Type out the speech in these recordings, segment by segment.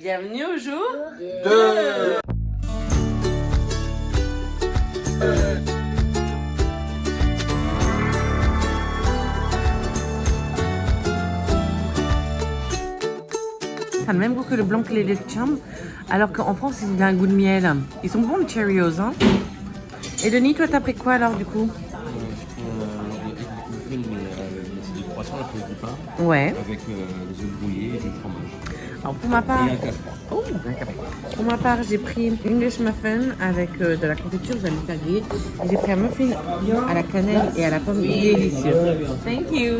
Bienvenue au jour 2. Ça a le même goût que le blanc que les lait de chambre, alors qu'en France, il a un goût de miel. Ils sont bons les Cheerios, hein. Et Denis, toi, t'as pris quoi alors du coup? C'est du croissant avec du pain. Ouais. Avec des œufs brouillés et du fromage. Alors pour ma part, Et un café. oh, un café. Pour ma part, j'ai pris English muffin avec de la confiture, j'allais le faire griller. Et j'ai pris un muffin à la cannelle et à la pomme délicieux. Thank you.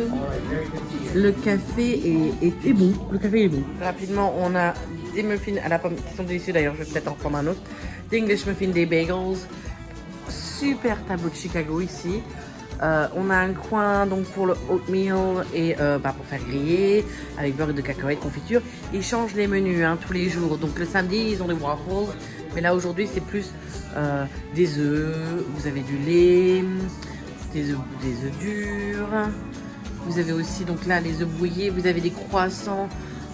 Le café est bon. Le café est bon. Rapidement, on a des muffins à la pomme qui sont délicieux. D'ailleurs, je vais peut-être en prendre un autre. Des English muffins, des bagels. Super tableau de Chicago ici. On a un coin donc pour le oatmeal et pour faire griller avec beurre de cacahuètes, confiture. Ils changent les menus tous les jours. Donc le samedi ils ont des waffles, mais là aujourd'hui c'est plus des œufs. Vous avez du lait, des œufs durs. Vous avez aussi donc là les œufs brouillés. Vous avez des croissants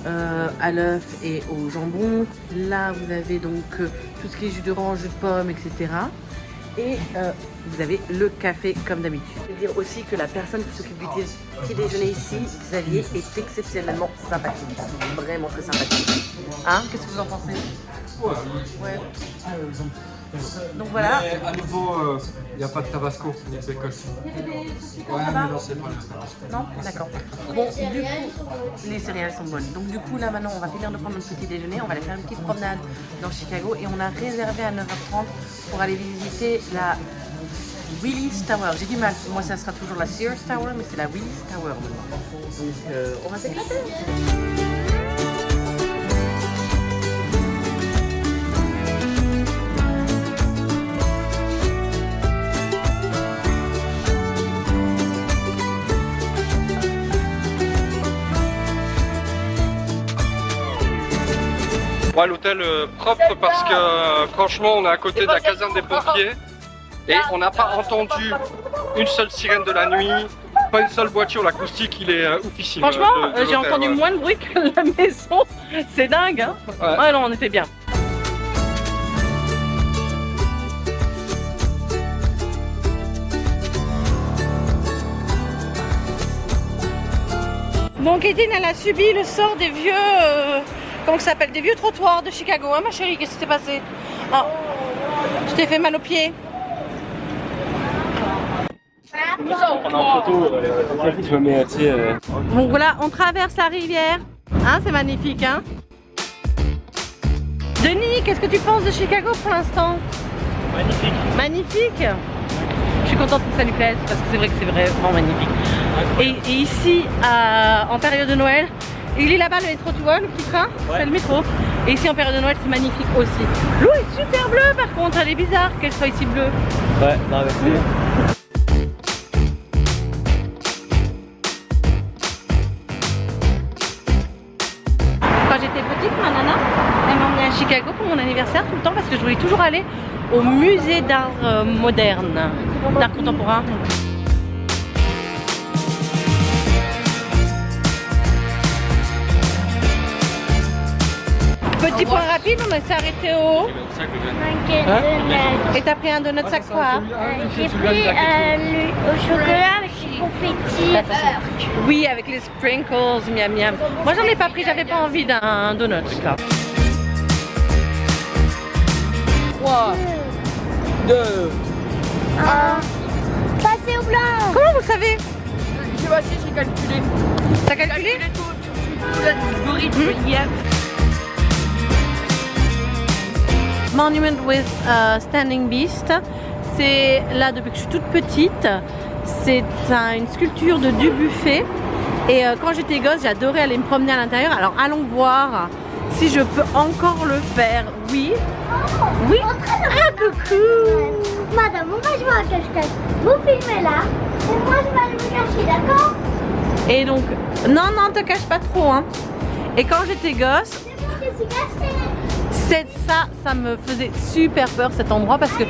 à l'œuf et au jambon. Là vous avez donc tout ce qui est jus d'orange, jus de pomme, etc. Et vous avez le café comme d'habitude. Je veux dire aussi que la personne qui s'occupe du petit déjeuner ici, Xavier, est exceptionnellement sympathique. Vraiment très sympathique. Hein? Qu'est-ce que vous en pensez? Ouais. Donc voilà. Mais à nouveau, il n'y a pas de tabasco ni de bacon. Il y avait des saucisses Ouais, là-bas? mais non, c'est pas le tabasco. Non? D'accord. Bon, du coup, les céréales sont bonnes. Donc du coup, là maintenant, on va finir de prendre notre petit déjeuner. On va aller faire une petite promenade dans Chicago. Et on a réservé à 9h30 pour aller visiter la Willis Tower. J'ai du mal. Moi, ça sera toujours la Sears Tower, mais c'est la Willis Tower maintenant. Donc, on va s'éclater. Ouais, l'hôtel propre parce que franchement, on est à côté de la caserne des pompiers et on n'a pas entendu une seule sirène de la nuit, pas une seule voiture. L'acoustique, il est oufissime. Franchement, de j'ai l'hôtel, entendu ouais. moins de bruit que la maison. C'est dingue, hein? Ouais. Ouais, non, on était bien. Donc Edine, elle a subi le sort des vieux, comment ça s'appelle, des vieux trottoirs de Chicago, hein ma chérie? Qu'est-ce qui s'est passé? Ah, tu t'es fait mal aux pieds? Je me mets, tu sais, Donc voilà, on traverse la rivière. Hein, c'est magnifique, hein? Denis, qu'est-ce que tu penses de Chicago pour l'instant? magnifique. Magnifique! Je suis contente que ça lui plaise parce que c'est vrai que c'est vraiment magnifique. Et ici, en période de Noël, il est là-bas le métro, tu vois, le petit train, ouais. C'est le métro. Et ici en période de Noël, c'est magnifique aussi. L'eau est super bleue par contre, elle est bizarre qu'elle soit ici bleue. Ouais, non, avec Quand j'étais petite, ma nana, elle m'emmenait à Chicago pour mon anniversaire tout le temps parce que je voulais toujours aller au musée d'art moderne, d'art contemporain. Petit point rapide, on s'est arrêté au haut. Et t'as pris un donut, ça quoi? J'ai pris au chocolat avec les confettis. Oui, avec les sprinkles, miam miam. Moi j'en ai pas pris, j'avais pas envie d'un donut. 3, 2, 1. Passez au blanc. Comment vous savez? Je sais, j'ai calculé. T'as calculé? Tout l'algorithme hier. Monument with Standing Beast, c'est là depuis que je suis toute petite. C'est une sculpture de Dubuffet. Et quand j'étais gosse, j'adorais aller me promener à l'intérieur. Alors allons voir si je peux encore le faire. Oui. Oui. Ah coucou. Madame, moi je vais en cache-cache. Vous filmez là. Et moi je vais aller me cacher, d'accord? Et donc, non, te cache pas trop. Hein. Et quand j'étais gosse, C'est moi qui suis cachée. ça me faisait super peur cet endroit parce que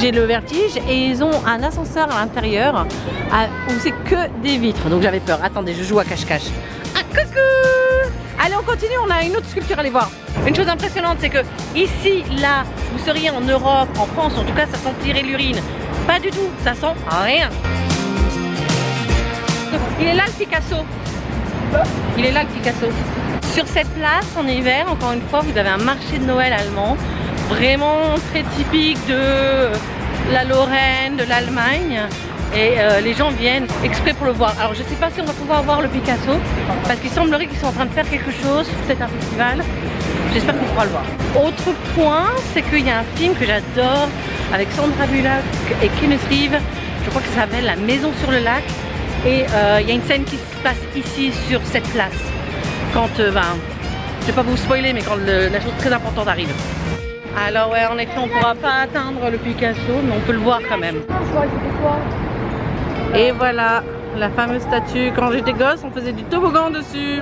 j'ai le vertige et ils ont un ascenseur à l'intérieur où c'est que des vitres. Donc j'avais peur. Attendez, je joue à cache-cache. Ah coucou! Allez, on continue, on a une autre sculpture à aller voir. Une chose impressionnante, c'est que ici, là, vous seriez en Europe, en France, en tout cas, ça sentirait l'urine. Pas du tout, ça sent rien. Il est là le Picasso. Il est là le Picasso. Sur cette place, en hiver, encore une fois, vous avez un marché de Noël allemand, vraiment très typique de la Lorraine, de l'Allemagne. Et les gens viennent exprès pour le voir. Alors je sais pas si on va pouvoir voir le Picasso, parce qu'il semblerait qu'ils sont en train de faire quelque chose, peut-être un festival. J'espère qu'on pourra le voir. Autre point, c'est qu'il y a un film que j'adore avec Sandra Bullock et Keanu Reeves. Je crois que ça s'appelle La Maison sur le lac. Et il y a une scène qui se passe ici sur cette place. Quand, je vais pas vous spoiler, mais quand la chose très importante arrive. Alors ouais, en effet, on pourra pas atteindre le Picasso, mais on peut le voir quand même. Et voilà, la fameuse statue. Quand j'étais gosse, on faisait du toboggan dessus.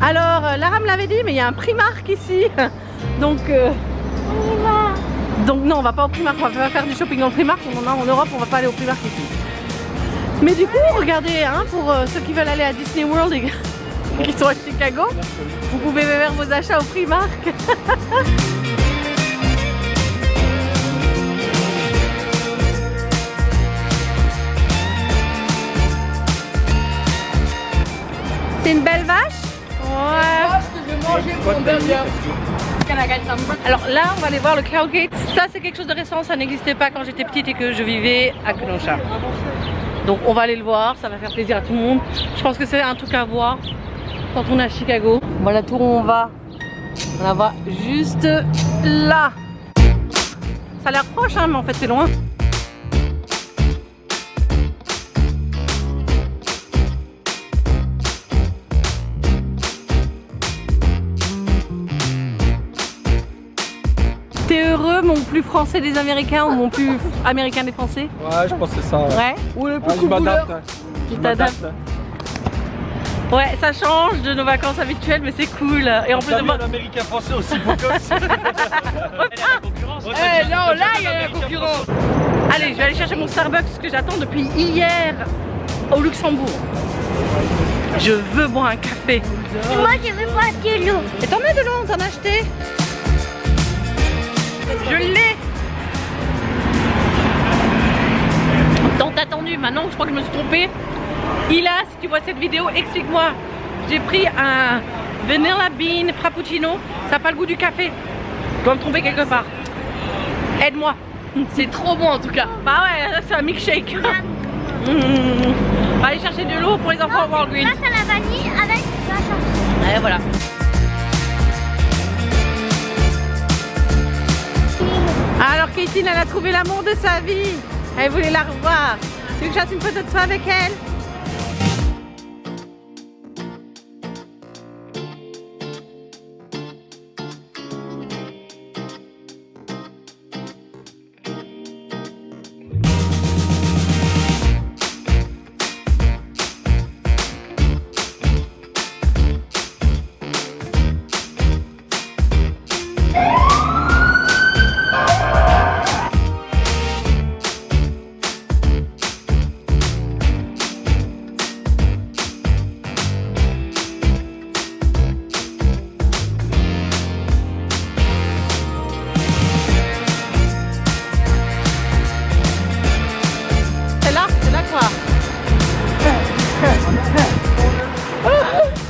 Alors, Lara me l'avait dit, mais il y a un Primark ici. Donc non, on va pas au Primark, on va pas faire du shopping dans le Primark. On en a en Europe, on va pas aller au Primark ici. Mais du coup, regardez, hein, pour ceux qui veulent aller à Disney World et qui sont à Chicago, vous pouvez faire vos achats au Primark. C'est une belle vache? Ouais. Je vais manger mon burger. Alors là, on va aller voir le Cloud Gate. Ça, c'est quelque chose de récent. Ça n'existait pas quand j'étais petite et que je vivais à Kenosha. Donc on va aller le voir. Ça va faire plaisir à tout le monde. Je pense que c'est un truc à voir quand on est à Chicago. Voilà la tour où on va. On la voit juste là. Ça a l'air proche, hein, mais en fait c'est loin. T'es heureux, mon plus français des Américains ou mon plus américain des Français? Ouais, je pense que c'est ça. Ouais. Ou le Je m'adapte. Tu t'adaptes. Ouais, ça change de nos vacances habituelles, mais c'est cool. Et en plus de moi. L'américain français aussi beau gosse. Eh non, là il y a la concurrence. Allez, je vais aller chercher mon Starbucks que j'attends depuis hier au Luxembourg. Je veux boire un café. Et moi, je veux boire de l'eau. Et t'en as de l'eau, on t'en a acheté? Je l'ai. Tant attendu, maintenant je crois que je me suis trompée. Ila, si tu vois cette vidéo, explique-moi. J'ai pris un vanilla bean frappuccino. Ça n'a pas le goût du café. Je dois me tromper quelque part. Aide-moi. C'est trop bon en tout cas. Bah ouais, c'est un milkshake. On va aller chercher de l'eau pour les enfants à Walgreens. Là, c'est la vanille avec la chanson. Et voilà. Alors Katie, elle a trouvé l'amour de sa vie. Elle voulait la revoir. Tu veux que je fasse une photo de toi avec elle?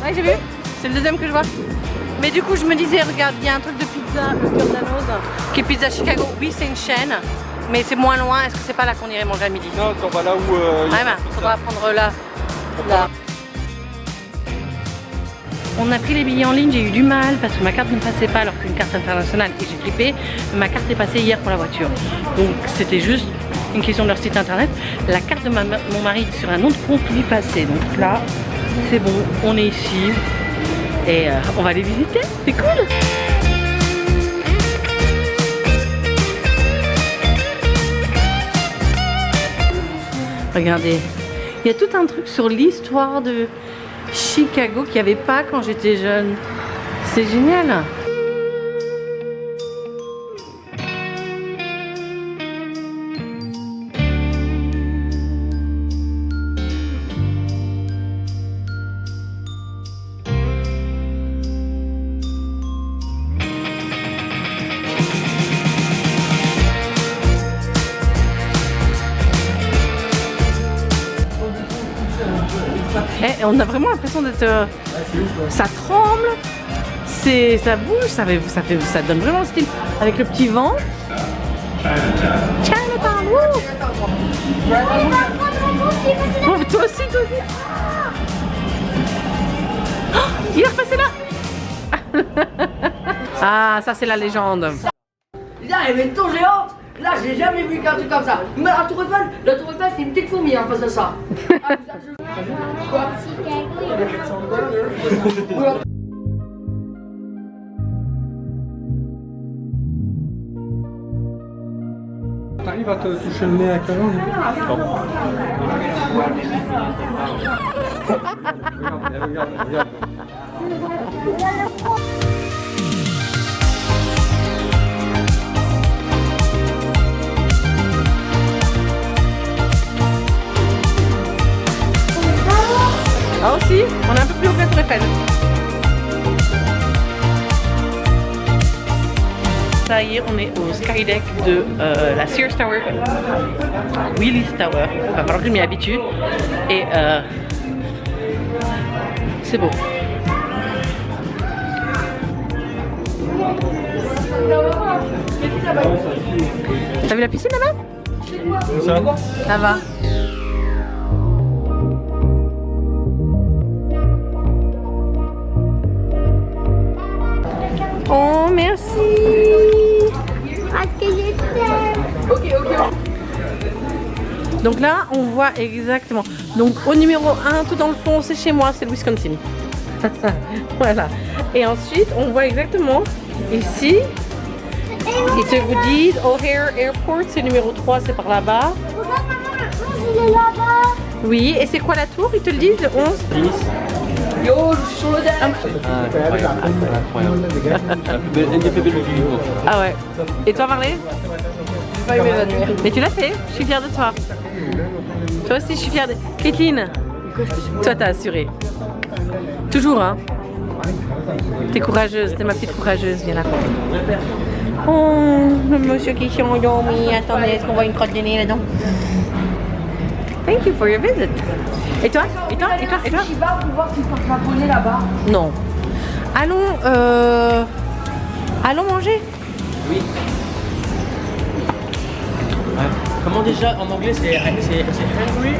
Ouais, j'ai vu. C'est le deuxième que je vois. Mais du coup, je me disais, regarde, il y a un truc de pizza, le Giordano's, qui est Pizza Chicago. Oui, c'est une chaîne, mais c'est moins loin. Est-ce que c'est pas là qu'on irait manger à midi? Non, on va là où. Ouais, bah, faudra prendre là. Là. On a pris les billets en ligne, j'ai eu du mal parce que ma carte ne passait pas alors qu'une carte internationale et j'ai flippé. Ma carte est passée hier pour la voiture. Donc c'était juste une question de leur site internet. La carte de mon mari sur un autre compte lui passait. Donc là, c'est bon, on est ici et on va les visiter. C'est cool! Regardez, il y a tout un truc sur l'histoire de Chicago qu'il n'y avait pas quand j'étais jeune. C'est génial. Et on a vraiment l'impression d'être... ça tremble, ça bouge, ça donne vraiment le style. Avec le petit vent. Chinatown, wouh! Oh, mais toi aussi, toi aussi. Oh, il est repassé là. Ah, ça c'est la légende. Il y avait une tour géante. Là, j'ai jamais vu qu'un truc comme ça. Mais la tour Eiffel, c'est une petite fourmi en face de ça. T'arrives à te toucher le nez avec la langue? Regarde. Ah aussi, on est un peu plus haut que la tour Eiffel. Ça y est, on est au skydeck de la Sears Tower, Willis Tower. Il va falloir que je m'y habitue. Et c'est beau. T'as vu la piscine là-bas? Ça va. Oh, merci. Parce que je t'aime. Ok. Donc là, on voit exactement. Donc au numéro 1, tout dans le fond, c'est chez moi, c'est le Wisconsin. Voilà. Et ensuite, on voit exactement ici. Ils te vous disent O'Hare Airport, c'est numéro 3, c'est par là-bas. Regarde, maman, le 11, il est là-bas. Oui, et c'est quoi la tour? Ils te le disent, le 11? Yo, je suis sur le deck. Ah ouais. Et toi, Marley? J'ai pas eu m'évanouir. Mais tu l'as fait, je suis fière de toi. Toi aussi, je suis fière de... Caitlin, toi, t'as assuré. Toujours, hein? T'es courageuse, t'es ma petite courageuse, viens là. Oh, le monsieur qui s'est endormi. Attendez, est-ce qu'on voit une crotte de nez là-dedans? Thank you for your visit. Et toi? Et toi? Et toi? Et toi? Je vais pour voir s'ils sont japonais là-bas. Non. Allons manger. Oui. Comment déjà en anglais c'est hungry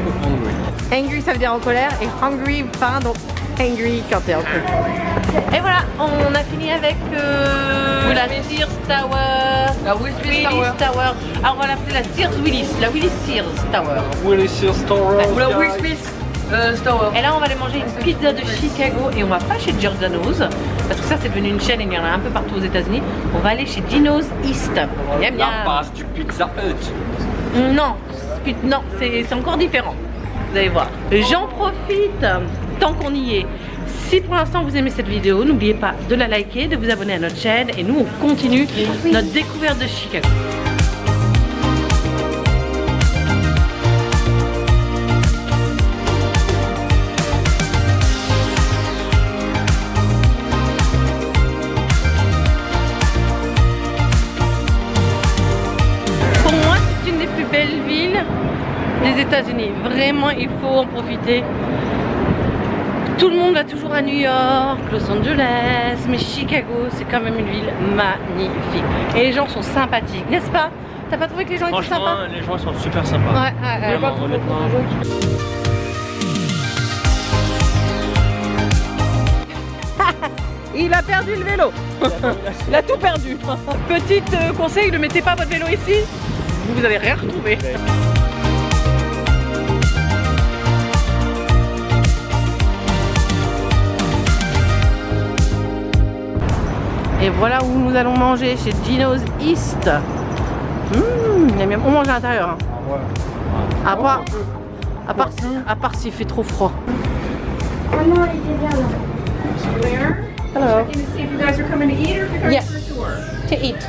ou hungry? Angry, ça veut dire en colère, et hungry, faim, donc angry quand t'es en colère. Et voilà, on a fini avec la Sears Tower. La Willis Tower. Alors on va l'appeler la Sears Willis, la Willis Sears Tower. Willis Sears Tower. Ou la Will Smith Tower. Et là on va aller manger une pizza de Chicago et on va pas chez Giordano's parce que ça c'est devenu une chaîne et il y en a un peu partout aux États-Unis. On va aller chez Dino's East. Miam, miam. La base du Pizza Hut. Non, c'est encore différent. Vous allez voir. J'en profite tant qu'on y est. Si pour l'instant vous aimez cette vidéo, n'oubliez pas de la liker, de vous abonner à notre chaîne et nous on continue notre découverte de Chicago. Pour moi, c'est une des plus belles villes des États-Unis. Vraiment, il faut en profiter. Tout le monde va toujours à New York, Los Angeles, mais Chicago, c'est quand même une ville magnifique. Et les gens sont sympathiques, n'est-ce pas? T'as pas trouvé que les gens étaient sympas? Franchement, les gens sont super sympas. Ouais. Vraiment, honnêtement. Il a perdu le vélo. Il a tout perdu. Petit conseil, ne mettez pas votre vélo ici. Vous allez rien retrouver. Et voilà où nous allons manger chez Dino's East. On mange à l'intérieur. Hein. À part s'il fait trop froid. Maman, il était bien là. Hello. Checking to see if you guys are coming to eat or if you're coming Yeah. for a tour. To eat.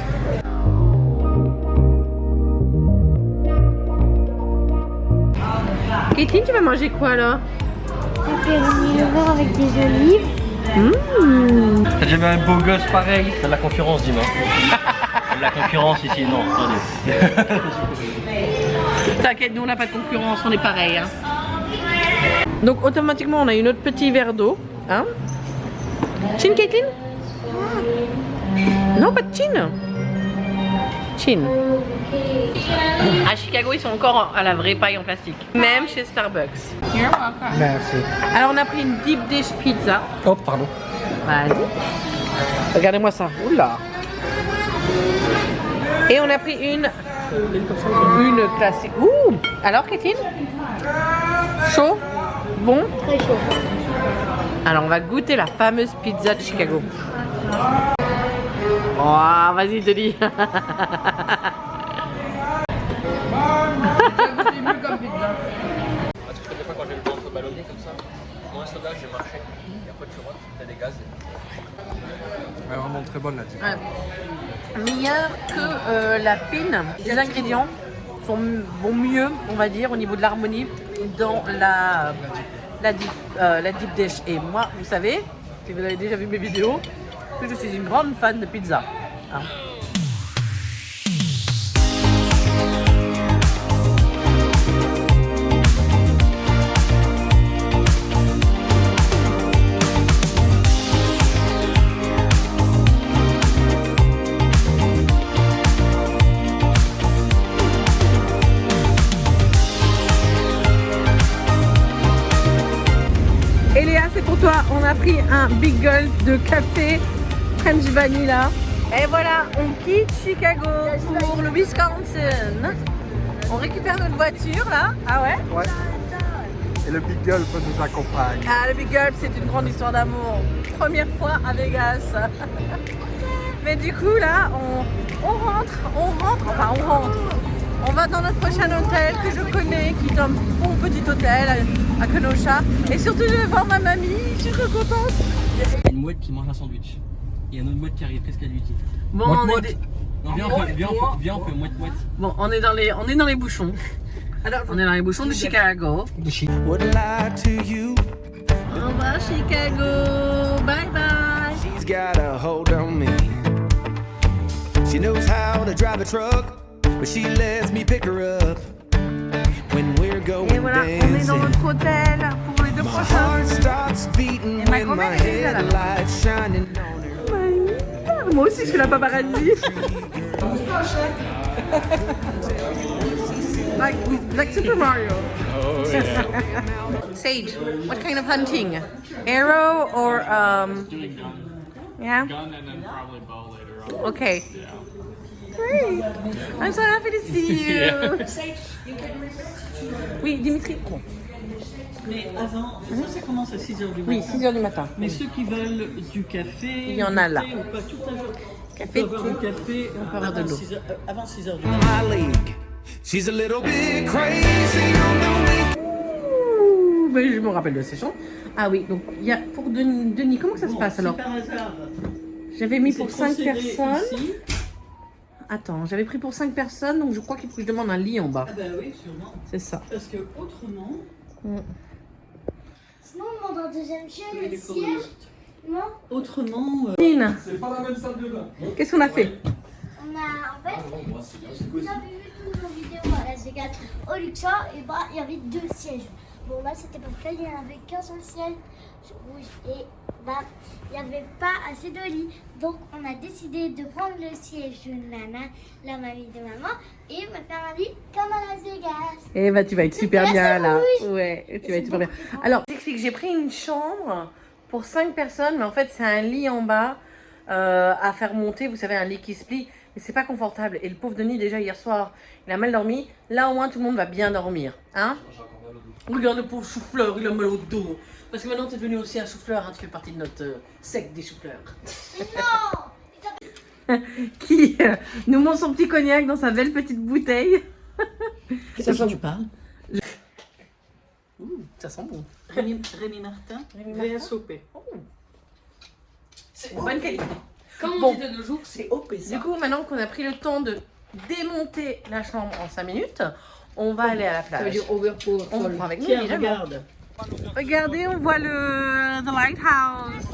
Caitlin, tu vas manger quoi là? Pépéroni vert avec des olives. T'as déjà vu un beau gosse pareil? T'as de la concurrence, dis-moi. T'as de la concurrence ici, non, attendez. T'inquiète, nous on n'a pas de concurrence, on est pareil. Hein. Donc automatiquement on a une autre petit verre d'eau. Hein? Chin, Caitlin? Non, pas de chin. Chin. À Chicago, ils sont encore à la vraie paille en plastique. Même chez Starbucks. Merci. Alors on a pris une deep dish pizza. Oh, pardon. Vas-y. Regardez-moi ça. Oula. Et on a pris une classique. Ouh. Alors, Kathleen? Chaud? Bon? Très chaud. Alors, on va goûter la fameuse pizza de Chicago. Oh, vas-y, Denis. Parce que des fois quand j'ai le ventre ballonné comme ça, moi un soda j'ai marché, et après tu rentres, t'as des gaz. Elle est vraiment très bonne là-dessus. Meilleure que la fine. Les ingrédients vont mieux, on va dire, au niveau de l'harmonie dans la deep dish. Et moi, vous savez, si vous avez déjà vu mes vidéos, que je suis une grande fan de pizza. Hein. Et Léa, c'est pour toi, on a pris un big gulp de café French Vanilla. Et voilà, on quitte Chicago pour le Wisconsin. On récupère notre voiture là. Ah ouais? Ouais. Et le Big Gulp nous accompagne. Ah, le big gulp, c'est une grande histoire d'amour. Première fois à Vegas. Mais du coup là, on rentre. On va dans notre prochain hôtel que je connais, qui est un bon petit hôtel à Kenosha. Et surtout, je vais voir ma mamie, je suis trop contente. Il y a une mouette qui mange un sandwich. Il y a une autre mouette qui arrive, qu'est-ce qu'elle lui dit? Bon, Non, viens, on fait mouette. Bon, on est dans les bouchons. Alors, on est dans les bouchons de Chicago. Wouldn't lie to you. Au revoir Chicago. Bye bye. She's got a hold on me. She knows how to drive a truck, but she lets me pick her up when we're going Et voilà, on est dans dancing. notre hôtel pour les deux My prochains. heart starts beating Et ma when grand-mère my est déjà là. headlights shining on her. Moi aussi, je suis la paparazzi. like Super Mario. Oh, yeah. Sage, what kind of hunting? Arrow or yeah? Gun and then probably bow later on. Okay. Great. I'm so happy to see you. Oui, Dimitri. Mais avant, ça commence à 6h du matin. Oui, 6h du matin. Mais ceux qui veulent du café, Il y en a là. ou pas toute la journée, Café, on peut avoir un café on peut avoir de l'eau. avant 6h du matin. My league. She's a little bit crazy on the week. Ouh, mais je me rappelle de ces chants. Ah oui, donc il y a pour Denis, comment ça se passe alors? Par hasard, J'avais mis c'est pour 5 procédé personnes. ici. Attends, j'avais pris pour 5 personnes, donc je crois qu'il faut que je demande un lit en bas. Ah ben oui, sûrement. C'est ça. Parce que autrement, Sinon, on demande un deuxième il y siège. a des siège. commandes. Non, Autrement, Nina, C'est pas la même salle de bain. qu'est-ce qu'on a fait? on a en fait, vous avez vu toutes nos vidéos à Las Vegas au Luxor, et bah il y avait 2 sièges. Bon là c'était pas le cas, il n'y en avait qu'un seul siège rouge et bah il n'y avait pas assez de lits. Donc on a décidé de prendre le siège de Nana, la mamie de maman, et me faire un lit comme à Las Vegas. Eh bah tu vas être super C'est bien là. rouge. Ouais, tu vas être super bien. Alors, j'explique, j'ai pris une chambre pour 5 personnes, mais en fait c'est un lit en bas à faire monter, vous savez, un lit qui se plie, mais c'est pas confortable. Et le pauvre Denis, déjà hier soir, il a mal dormi. Là au moins tout le monde va bien dormir, hein? Regarde le pauvre chou-fleur, il a mal au dos. Parce que maintenant tu es devenu aussi un chou-fleur, hein, tu fais partie de notre secte des chou-fleurs. Non. Qui nous montre son petit cognac dans sa belle petite bouteille. c'est ça tu parles. Ça sent bon. Rémi Martin, VSOP. C'est une bonne qualité. Comme on Bon. dit de nos jours, c'est OP ça. Du coup, maintenant qu'on a pris le temps de démonter la chambre en 5 minutes, on va aller à la plage. Ça veut dire overpool. On prend avec nous, Tiens, évidemment. regarde. Regardez, on voit the lighthouse.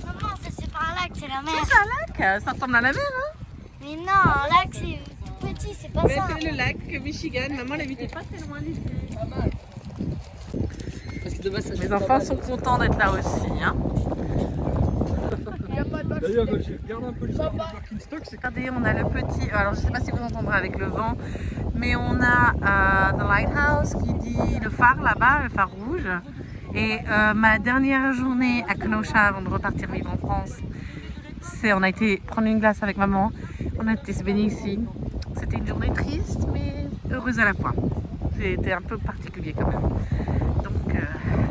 Maman, ça c'est par là que c'est la mer. C'est un lac, ça ressemble à la mer, hein? Mais non, un lac c'est tout petit, c'est pas Mais ça. c'est le lac que Michigan, maman l'habitait pas très loin d'ici. Parce Mes enfants sont contents d'être là aussi. Hein. D'ailleurs, j'ai regardé un peu l'histoire de Birkenstock. Regardez, on a le petit, alors je sais pas si vous entendrez avec le vent, mais on a The Lighthouse qui dit le phare là-bas, le phare rouge. Et ma dernière journée à Kenosha avant de repartir vivre en France, on a été prendre une glace avec maman, on a été se baigner ici. C'était une journée triste mais heureuse à la fois. C'était un peu particulier quand même. Donc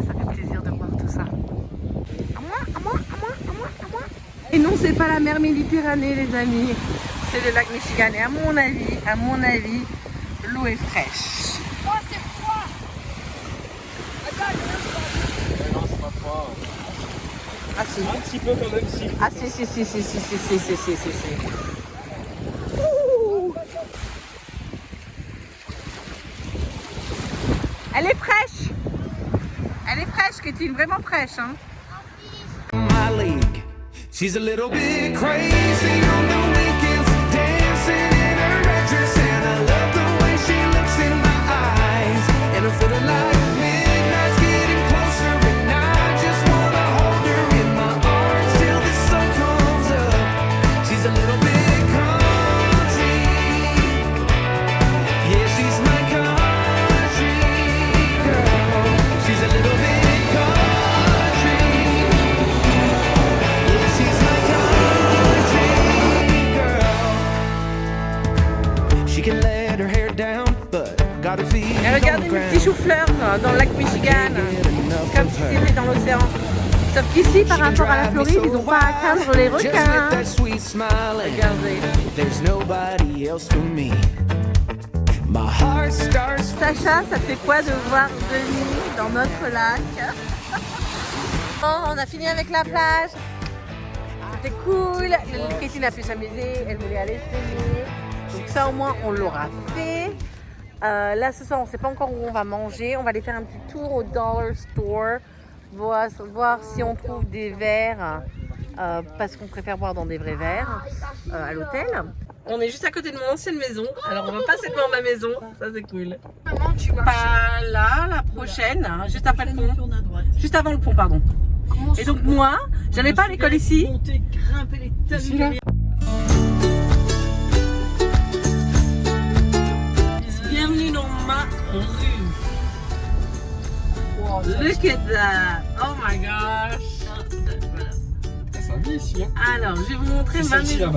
ça fait plaisir de voir tout ça. Et non, c'est pas la mer Méditerranée les amis, c'est le lac Michigan. Et à mon avis, l'eau est fraîche. Ah si. Un petit peu quand même, si. Ah si. Ouh. Elle est fraîche. Elle est fraîche, Kétine, vraiment fraîche. Hein. My league. She's a little bit crazy on the weekends, dancing in her red dress, and I love the way she looks in my eyes, and I'm feeling like midnight's getting closer, and I just wanna hold her in my arms till the sun comes up. She's a little bit country, yeah, she's my country girl. She's a little bit et regardez le petit chou-fleur dans le lac Michigan, comme si c'était dans l'océan. Sauf qu'ici, par rapport à la Floride, ils n'ont pas à craindre les requins. Regardez. Sacha, ça fait quoi de voir Denis dans notre lac? Bon, on a fini avec la plage. C'était cool. Christine a pu s'amuser, elle voulait aller se baigner. Donc ça au moins on l'aura fait. Là ce soir on ne sait pas encore où on va manger. On va aller faire un petit tour au Dollar Store, voir si on trouve des verres, parce qu'on préfère boire dans des vrais verres à l'hôtel. On est juste à côté de mon ancienne maison, alors on va passer devant ma maison, ça c'est cool. Pas là, la prochaine, juste après le pont. Juste avant le pont, pardon. Et donc moi, j'allais pas à l'école ici. Bienvenue dans ma rue. Wow, look at that! Oh my gosh! Ça vit ici. Hein. Alors, je vais vous montrer ma maison.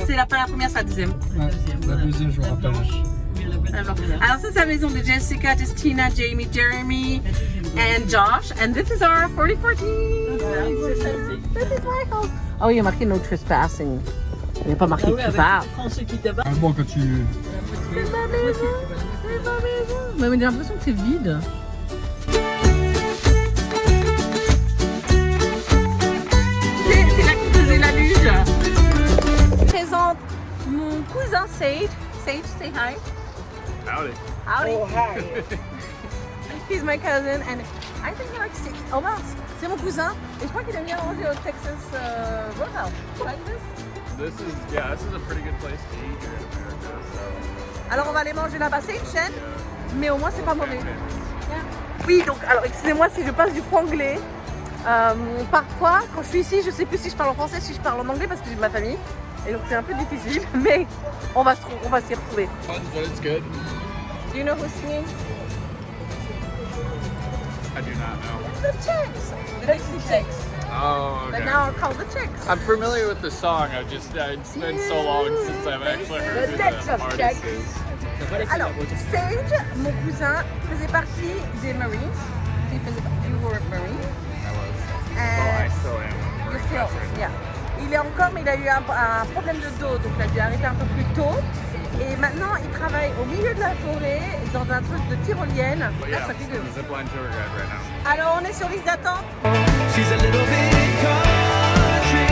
C'est pas la première, c'est la deuxième. Ouais, la deuxième, je me rappelle. Alors, ça, c'est la maison de Jessica, Justina, Jamie, Jeremy, and Josh. And this is our 4014. This is my house. Oh, il y a marqué no trespassing. Il n'y a pas marqué que tu parles. Bon, quand tu. C'est ma maison. C'est ma maison. Mais j'ai l'impression que c'est vide. C'est là qu'on faisait la luge. Je présente mon cousin Sage. Sage, say hi. Howdy. Howdy. Oh, hi. He's my cousin and I think he likes steaks. Oh mince, c'est mon cousin et je crois qu'il aime bien manger au Texas Roadhouse. Like this? This is a pretty good place to eat here in America. So. Alors on va aller manger là-bas, c'est une chaîne, mais au moins c'est pas mauvais. Oui, donc alors excusez-moi si je passe du franglais. Parfois, quand je suis ici, je sais plus si je parle en français, si je parle en anglais parce que j'ai de ma famille. Et donc c'est un peu difficile, mais on va s'y retrouver. But it's good. Do you know who's singing? I do not know. The Chicks. The Dixie Chicks. Oh, okay. But now called the Chicks. I'm familiar with the song. It's been so long since I've actually heard who the artist is. Alors, Sage, mon cousin, faisait partie des Marines. Il faisait partie du War Marine. I still am. You're still, yeah. Il est encore, mais il a eu un problème de dos, donc il a dû arrêter un peu plus tôt. Et maintenant, il travaille au milieu de la forêt, dans un truc de tyrolienne. But Là, yeah, ça fait deux. I'm a zipline tour guide right now. Alors, on est sur liste d'attente. She's a little bit country.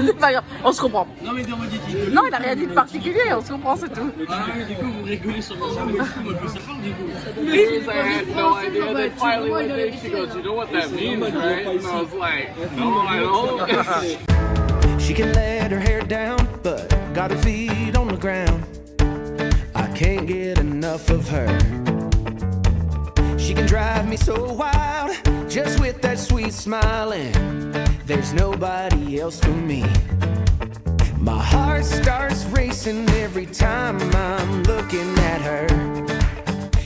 C'est pas grave, on se comprend. Non, mais non, il a rien dit de particulier, on se comprend, c'est tout. Ah, du coup, vous rigolez sur mon jamais fou, moi je veux savoir du coup. I had no idea. Then finally one day she goes, you know what that means, right? And I was like, no, I don't. She can let her hair down, but got her feet on the ground. can't get enough of her. She can drive me so wild, just with that sweet smile, and there's nobody else for me. My heart starts racing every time I'm looking at her.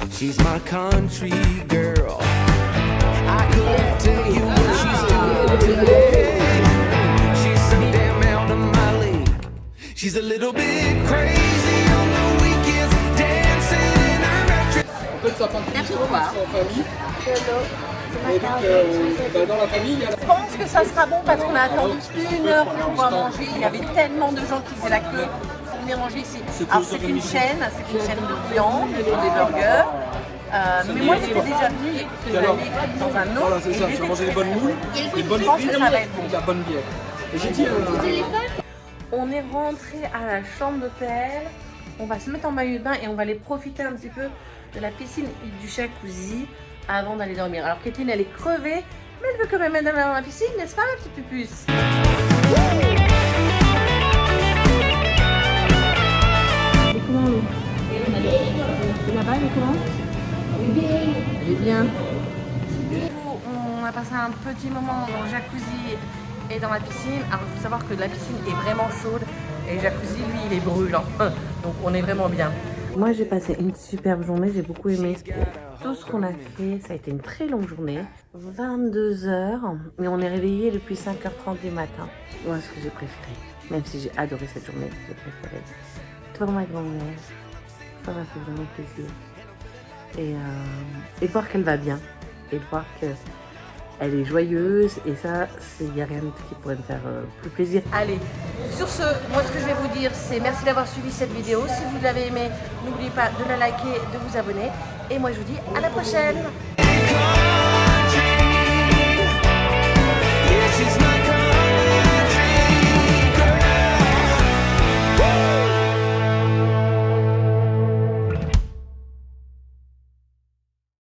She's my country girl. I couldn't tell you what she's doing today. She's so damn out of my league. She's a little bit crazy on the weekends, dancing in her mattress. En fait, ça part en famille. Dans la famille, il y a Je pense que ça sera bon parce qu'on a attendu 1 heure pour pouvoir manger. Il y avait tellement de gens qui faisaient la queue pour venir manger ici. Alors c'est une chaîne de viande, ils font des burgers. Mais moi j'étais déjà venue il y a quelques années dans un autre. Voilà, c'est ça, j'ai mangé des bonnes moules, des bonnes frites, de la bonne bière. Et j'ai dit On est rentré à la chambre d'hôtel. On va se mettre en maillot de bain et on va aller profiter un petit peu de la piscine et du jacuzzi avant d'aller dormir. Alors Kathleen elle est crevée, mais elle veut quand même aller dans la piscine, n'est-ce pas ma petite pupuce? Et comment l'eau? Là-bas elle est comment? Elle est bien. On a passé un petit moment dans le jacuzzi et dans la piscine. Alors il faut savoir que la piscine est vraiment chaude et le jacuzzi lui il est brûlant. Donc on est vraiment bien. Moi j'ai passé une superbe journée, j'ai beaucoup aimé tout ce qu'on a fait. Ça a été une très longue journée, 22 heures, mais on est réveillé depuis 5h30 du matin. Moi ce que j'ai préféré, même si j'ai adoré cette journée, j'ai préféré toi ma grand-mère, ça m'a fait vraiment plaisir. Et voir qu'elle va bien, et voir qu'elle est joyeuse, et ça, il n'y a rien qui pourrait me faire plus plaisir. Allez, sur ce, moi ce que je vais vous dire, c'est merci d'avoir suivi cette vidéo. Si vous l'avez aimée, n'oubliez pas de la liker, de vous abonner. Et moi je vous dis à la prochaine. Yeah, she's my